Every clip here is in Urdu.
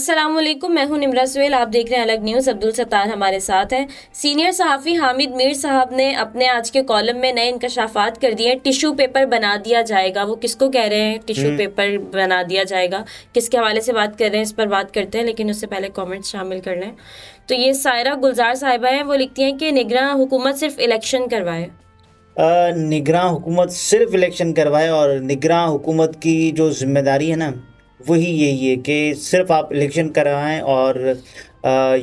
السلام علیکم، میں ہوں نمرہ سہیل، آپ دیکھ رہے ہیں الگ نیوز۔ عبدالستار ہمارے ساتھ ہیں۔ سینئر صحافی حامد میر صاحب نے اپنے آج کے کالم میں نئے انکشافات کر دیے ہیں۔ ٹیشو پیپر بنا دیا جائے گا، وہ کس کو کہہ رہے ہیں ٹیشو پیپر بنا دیا جائے گا، کس کے حوالے سے بات کر رہے ہیں، اس پر بات کرتے ہیں، لیکن اس سے پہلے کامنٹس شامل کر لیں۔ تو یہ سائرہ گلزار صاحبہ ہیں، وہ لکھتی ہیں کہ نگراں حکومت صرف الیکشن کروائے۔ نگراں حکومت صرف الیکشن کروائے، اور نگراں حکومت کی جو ذمہ داری ہے نا وہی یہی ہے کہ صرف آپ الیکشن کروائیں اور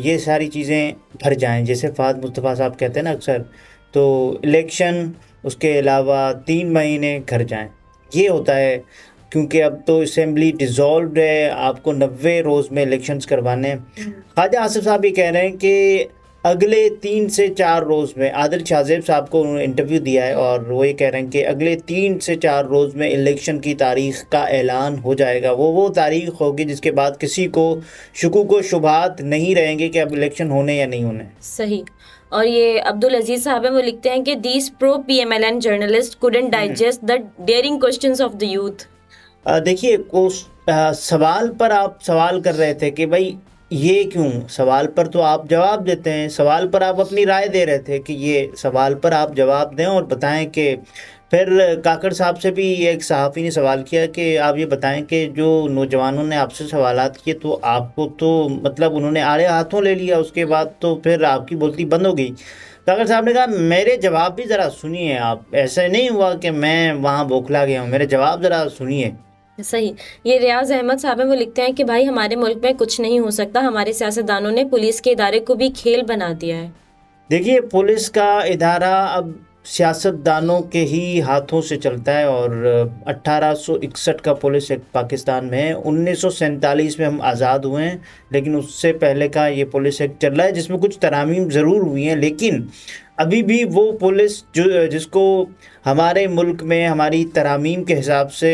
یہ ساری چیزیں بھر جائیں، جیسے فہد مصطفیٰ صاحب کہتے ہیں نا اکثر، تو الیکشن اس کے علاوہ 3 مہینے گھر جائیں، یہ ہوتا ہے۔ کیونکہ اب تو اسمبلی ڈیزالوڈ ہے، آپ کو 90 روز میں الیکشنز کروانے ہیں۔ خواجہ آصف صاحب یہ کہہ رہے ہیں کہ اگلے 3 سے 4 روز میں، عادل شاہ زیب صاحب کو انہوں نے انٹرویو دیا ہے، اور وہ یہ کہہ رہے ہیں کہ اگلے 3 سے 4 روز میں الیکشن کی تاریخ کا اعلان ہو جائے گا۔ وہ تاریخ ہوگی جس کے بعد کسی کو شکوک و شبہات نہیں رہیں گے کہ اب الیکشن ہونے یا نہیں ہونے۔ صحیح۔ اور یہ عبدالعزیز صاحب ہیں، وہ لکھتے ہیں کہ these pro P M L N journalist couldn't digest the daring questions of the youth۔ دیکھیے سوال پر آپ سوال کر رہے تھے کہ بھائی یہ کیوں، سوال پر تو آپ جواب دیتے ہیں، سوال پر آپ اپنی رائے دے رہے تھے کہ یہ سوال پر آپ جواب دیں اور بتائیں کہ پھر کاکڑ صاحب سے بھی ایک صحافی نے سوال کیا کہ آپ یہ بتائیں کہ جو نوجوانوں نے آپ سے سوالات کیے تو آپ کو تو مطلب انہوں نے آڑے ہاتھوں لے لیا، اس کے بعد تو پھر آپ کی بولتی بند ہو گئی۔ کاکڑ صاحب نے کہا میرے جواب بھی ذرا سنیے، آپ ایسا نہیں ہوا کہ میں وہاں بوکھلا گیا ہوں، میرے جواب ذرا سنیے۔ صحیح۔ یہ ریاض احمد صاحب ہیں، وہ لکھتے ہیں کہ بھائی ہمارے ملک میں کچھ نہیں ہو سکتا، ہمارے سیاستدانوں نے پولیس کے ادارے کو بھی کھیل بنا دیا ہے۔ دیکھیے پولیس کا ادارہ اب سیاستدانوں کے ہی ہاتھوں سے چلتا ہے، اور 1861 کا پولیس ایکٹ پاکستان میں ہے۔ 1947 میں ہم آزاد ہوئے ہیں، لیکن اس سے پہلے کا یہ پولیس ایکٹ چل رہا ہے، جس میں کچھ ترامیم ضرور ہوئی ہیں، لیکن ابھی بھی وہ پولیس جس کو ہمارے ملک میں ہماری ترامیم کے حساب سے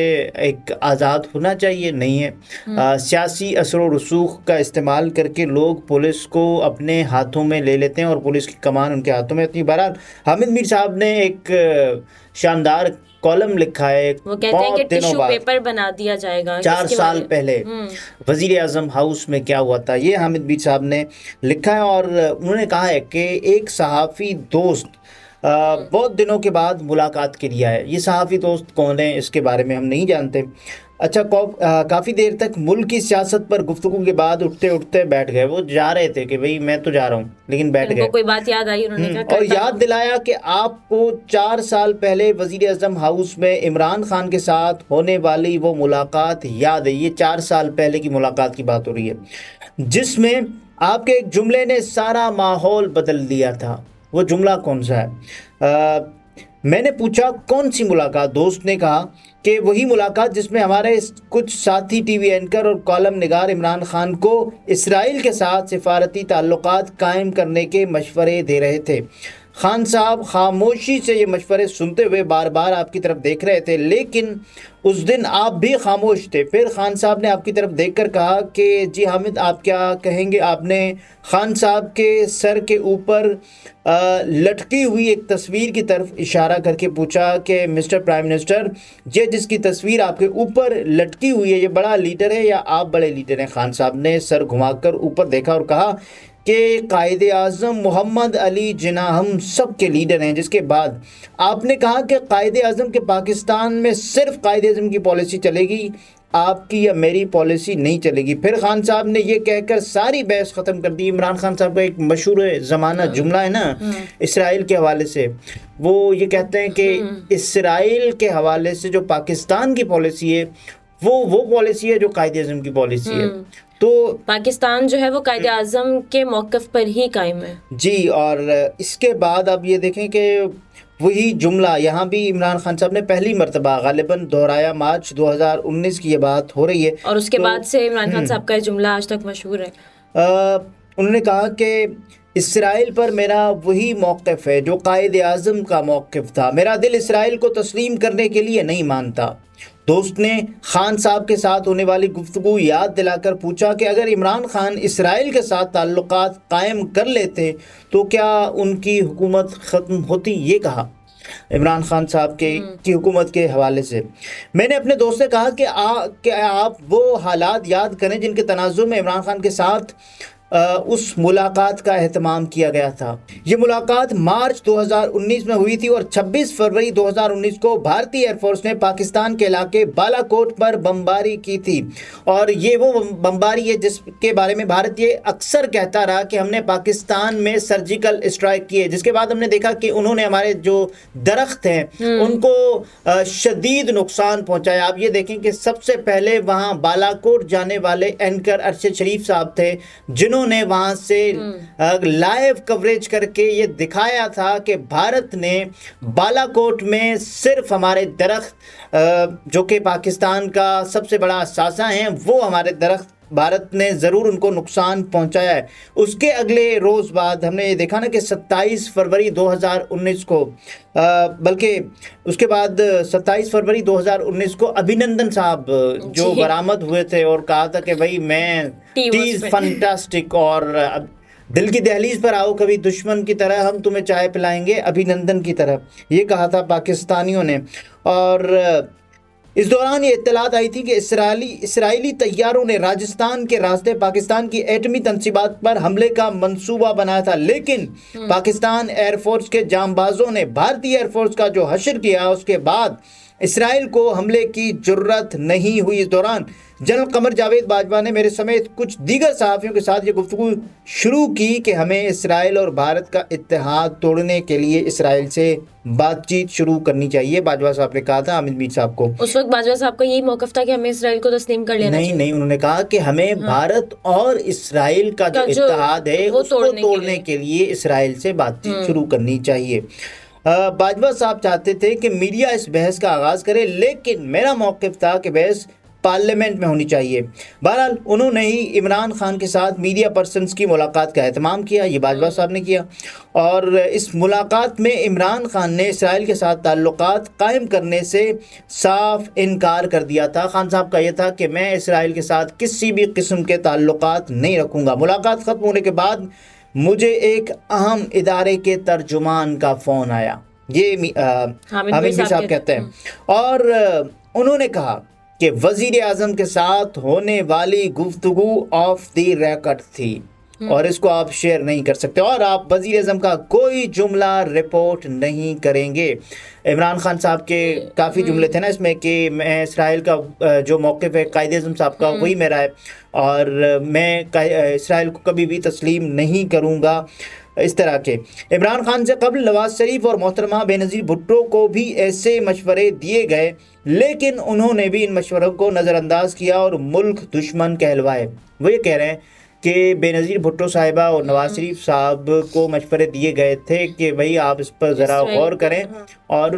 ایک آزاد ہونا چاہیے، نہیں ہے۔ سیاسی اثر و رسوخ کا استعمال کر کے لوگ پولیس کو اپنے ہاتھوں میں لے لیتے ہیں اور پولیس کی کمان ان کے ہاتھوں میں ہوتی ہے۔ بہرحال حامد میر صاحب نے ایک شاندار کالم لکھا ہے، وہ کہتے ہیں کہ ٹیشو پیپر بنا دیا جائے گا۔ 4 سال پہلے وزیر اعظم ہاؤس میں کیا ہوا تھا، یہ حامد میر صاحب نے لکھا ہے، اور انہوں نے کہا ہے کہ ایک صحافی دوست بہت دنوں کے بعد ملاقات کے لیے آئے۔ یہ صحافی دوست کون ہیں اس کے بارے میں ہم نہیں جانتے۔ اچھا کافی دیر تک ملک کی سیاست پر گفتگو کے بعد اٹھتے اٹھتے بیٹھ گئے، وہ جا رہے تھے کہ بھئی میں تو جا رہا ہوں، لیکن بیٹھ گئے، کوئی بات یاد آئی، انہوں نے کہا اور یاد دلایا کہ آپ کو 4 سال پہلے وزیر اعظم ہاؤس میں عمران خان کے ساتھ ہونے والی وہ ملاقات یاد ہے۔ یہ 4 سال پہلے کی ملاقات کی بات ہو رہی ہے، جس میں آپ کے ایک جملے نے سارا ماحول بدل دیا تھا۔ وہ جملہ کون سا ہے؟ میں نے پوچھا کون سی ملاقات؟ دوست نے کہا کہ وہی ملاقات جس میں ہمارے کچھ ساتھی ٹی وی اینکر اور کالم نگار عمران خان کو اسرائیل کے ساتھ سفارتی تعلقات قائم کرنے کے مشورے دے رہے تھے۔ خان صاحب خاموشی سے یہ مشورے سنتے ہوئے بار بار آپ کی طرف دیکھ رہے تھے، لیکن اس دن آپ بھی خاموش تھے۔ پھر خان صاحب نے آپ کی طرف دیکھ کر کہا کہ جی حامد آپ کیا کہیں گے؟ آپ نے خان صاحب کے سر کے اوپر لٹکی ہوئی ایک تصویر کی طرف اشارہ کر کے پوچھا کہ مسٹر پرائم منسٹر، یہ جس کی تصویر آپ کے اوپر لٹکی ہوئی ہے یہ بڑا لیڈر ہے یا آپ بڑے لیڈر ہیں؟ خان صاحب نے سر گھما کر اوپر دیکھا اور کہا کہ قائد اعظم محمد علی جناح ہم سب کے لیڈر ہیں۔ جس کے بعد آپ نے کہا کہ قائد اعظم کے پاکستان میں صرف قائد اعظم کی پالیسی چلے گی، آپ کی یا میری پالیسی نہیں چلے گی۔ پھر خان صاحب نے یہ کہہ کر ساری بحث ختم کر دی۔ عمران خان صاحب کا ایک مشہور زمانہ جملہ ہے نا اسرائیل کے حوالے سے، وہ یہ کہتے ہیں کہ اسرائیل کے حوالے سے جو پاکستان کی پالیسی ہے وہ پالیسی ہے جو قائد اعظم کی پالیسی ہے۔ تو پاکستان جو ہے وہ قائد اعظم کے موقف پر ہی قائم ہے جی۔ اور اس کے بعد آپ یہ دیکھیں کہ وہی جملہ یہاں بھی عمران خان صاحب نے پہلی مرتبہ غالباً دہرایا، مارچ 2019 کی یہ بات ہو رہی ہے، اور اس کے بعد سے عمران خان صاحب کا یہ جملہ آج تک مشہور ہے۔ انہوں نے کہا کہ اسرائیل پر میرا وہی موقف ہے جو قائد اعظم کا موقف تھا، میرا دل اسرائیل کو تسلیم کرنے کے لیے نہیں مانتا۔ دوست نے خان صاحب کے ساتھ ہونے والی گفتگو یاد دلا کر پوچھا کہ اگر عمران خان اسرائیل کے ساتھ تعلقات قائم کر لیتے تو کیا ان کی حکومت ختم ہوتی؟ یہ کہا عمران خان صاحب کی حکومت کے حوالے سے. میں نے اپنے دوست سے کہا کہ آپ وہ حالات یاد کریں جن کے تناظر میں عمران خان کے ساتھ اس ملاقات کا اہتمام کیا گیا تھا. یہ ملاقات مارچ 2019 میں ہوئی تھی اور 26 فروری 2019 کو بھارتی ایئر فورس نے پاکستان کے علاقے بالا کوٹ پر بمباری کی تھی. اور یہ وہ بمباری ہے جس کے بارے میں بھارت یہ اکثر کہتا رہا کہ ہم نے پاکستان میں سرجیکل اسٹرائک کی ہے, جس کے بعد ہم نے دیکھا کہ انہوں نے ہمارے جو درخت ہیں ان کو شدید نقصان پہنچایا. آپ یہ دیکھیں کہ سب سے پہلے وہاں بالا کوٹ جانے والے اینکر ارشد شریف صاحب تھے, جنہوں نے وہاں سے لائیو کوریج کر کے یہ دکھایا تھا کہ بھارت نے بالا کوٹ میں صرف ہمارے درخت جو کہ پاکستان کا سب سے بڑا اثاثہ ہیں, وہ ہمارے درخت بھارت نے ضرور ان کو نقصان پہنچایا ہے. اس کے اگلے روز بعد ہم نے یہ دیکھا نا کہ 27 فروری 2019 کو بلکہ اس کے بعد 27 فروری 2019 کو ابھینندن صاحب جو برآمد ہوئے تھے اور کہا تھا کہ بھائی میں ٹیز فنٹاسٹک اور دل کی دہلیز پر آؤ کبھی دشمن کی طرح ہم تمہیں چائے پلائیں گے ابھینندن کی طرح, یہ کہا تھا پاکستانیوں نے. اور اس دوران یہ اطلاعات آئی تھی کہ اسرائیلی طیاروں نے راجستھان کے راستے پاکستان کی ایٹمی تنصیبات پر حملے کا منصوبہ بنایا تھا, لیکن پاکستان ایئر فورس کے جانبازوں نے بھارتی ایئر فورس کا جو حشر کیا, اس کے بعد اسرائیل کو حملے کی جرت نہیں ہوئی. اس دوران جنرل قمر جاوید باجوہ نے میرے سمیت کچھ دیگر صحافیوں کے ساتھ یہ گفتگو شروع کی کہ ہمیں اسرائیل اور بھارت کا اتحاد توڑنے کے لیے اسرائیل سے بات چیت شروع کرنی چاہیے. باجوہ صاحب نے کہا تھا حامد میر صاحب کو. اس وقت باجوہ صاحب کا یہی موقف تھا کہ ہمیں اسرائیل کو تسلیم کر لینا چاہیے. نہیں, انہوں نے کہا کہ ہمیں بھارت اور اسرائیل کا جو اتحاد ہے اس کو توڑنے کے لیے اسرائیل سے بات چیت شروع کرنی چاہیے. باجوہ صاحب چاہتے تھے کہ میڈیا اس بحث کا آغاز کرے, لیکن میرا موقف تھا کہ بحث پارلیمنٹ میں ہونی چاہیے. بہرحال انہوں نے ہی عمران خان کے ساتھ میڈیا پرسنز کی ملاقات کا اہتمام کیا, یہ باجوہ صاحب نے کیا. اور اس ملاقات میں عمران خان نے اسرائیل کے ساتھ تعلقات قائم کرنے سے صاف انکار کر دیا تھا. خان صاحب کا یہ تھا کہ میں اسرائیل کے ساتھ کسی بھی قسم کے تعلقات نہیں رکھوں گا. ملاقات ختم ہونے کے بعد مجھے ایک اہم ادارے کے ترجمان کا فون آیا, یہ حامد میر صاحب کہتے ہیں, اور انہوں نے کہا کہ وزیر اعظم کے ساتھ ہونے والی گفتگو آف دی ریکارڈ تھی اور اس کو آپ شیئر نہیں کر سکتے, اور آپ وزیر اعظم کا کوئی جملہ رپورٹ نہیں کریں گے. عمران خان صاحب کے کافی جملے تھے نا اس میں کہ میں اسرائیل کا جو موقف ہے قائد اعظم صاحب کا وہی میرا ہے, اور میں اسرائیل کو کبھی بھی تسلیم نہیں کروں گا, اس طرح کے. عمران خان سے قبل نواز شریف اور محترمہ بینظیر بھٹو کو بھی ایسے مشورے دیے گئے, لیکن انہوں نے بھی ان مشوروں کو نظر انداز کیا اور ملک دشمن کہلوائے. وہ یہ کہہ رہے ہیں کہ بینظیر بھٹو صاحبہ اور نواز شریف صاحب کو مشورے دیے گئے تھے کہ بھئی آپ اس پر ذرا غور کریں اور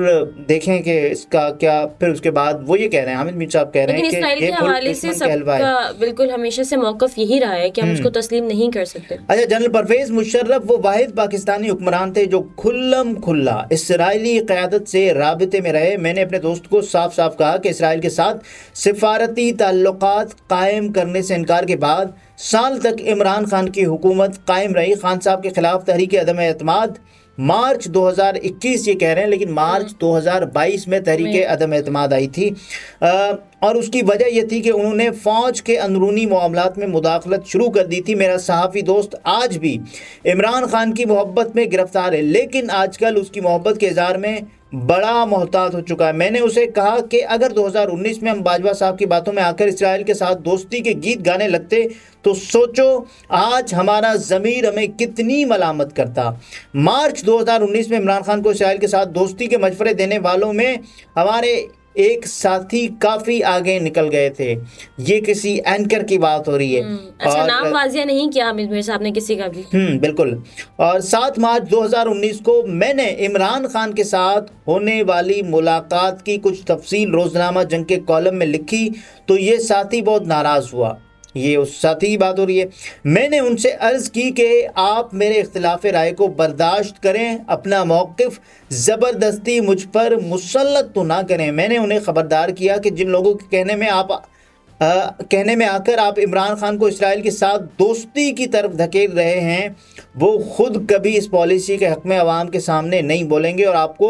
دیکھیں کہ اس کا کیا. پھر اس کے بعد وہ یہ کہہ رہے ہیں, حامد میر صاحب کہہ رہے ہیں کہ اسرائیل کے حوالے سے سب کا بالکل ہمیشہ سے موقف یہی رہا ہے کہ ہم اس کو تسلیم نہیں کر سکتے. اچھا, جنرل پرویز مشرف وہ واحد پاکستانی حکمران تھے جو کھلم کھلا اسرائیلی قیادت سے رابطے میں رہے. میں نے اپنے دوست کو صاف صاف کہا کہ اسرائیل کے ساتھ سفارتی تعلقات قائم کرنے سے انکار کے بعد سال تک عمران خان کی حکومت قائم رہی. خان صاحب کے خلاف تحریک عدم اعتماد مارچ 2021 یہ کہہ رہے ہیں, لیکن مارچ 2022 میں تحریک عدم اعتماد آئی تھی, اور اس کی وجہ یہ تھی کہ انہوں نے فوج کے اندرونی معاملات میں مداخلت شروع کر دی تھی. میرا صحافی دوست آج بھی عمران خان کی محبت میں گرفتار ہے, لیکن آج کل اس کی محبت کے اظہار میں بڑا محتاط ہو چکا ہے. میں نے اسے کہا کہ اگر 2019 میں ہم باجوہ صاحب کی باتوں میں آ کر اسرائیل کے ساتھ دوستی کے گیت گانے لگتے تو سوچو آج ہمارا ضمیر ہمیں کتنی ملامت کرتا. مارچ 2019 میں عمران خان کو اسرائیل کے ساتھ دوستی کے مشورے دینے والوں میں ہمارے ایک ساتھی کافی آگے نکل گئے تھے. یہ کسی اینکر کی بات ہو رہی ہے. اچھا, نام واضح نہیں کیا حامد میر صاحب نے کسی کا بھی. بالکل. اور 7 مارچ 2019 کو میں نے عمران خان کے ساتھ ہونے والی ملاقات کی کچھ تفصیل روزنامہ جنگ کے کالم میں لکھی تو یہ ساتھی بہت ناراض ہوا. یہ اس ساتھی کی بات ہو رہی ہے. میں نے ان سے عرض کی کہ آپ میرے اختلاف رائے کو برداشت کریں, اپنا موقف زبردستی مجھ پر مسلط تو نہ کریں. میں نے انہیں خبردار کیا کہ جن لوگوں کے کہنے میں آ کر آپ عمران خان کو اسرائیل کے ساتھ دوستی کی طرف دھکیل رہے ہیں وہ خود کبھی اس پالیسی کے حق میں عوام کے سامنے نہیں بولیں گے اور آپ کو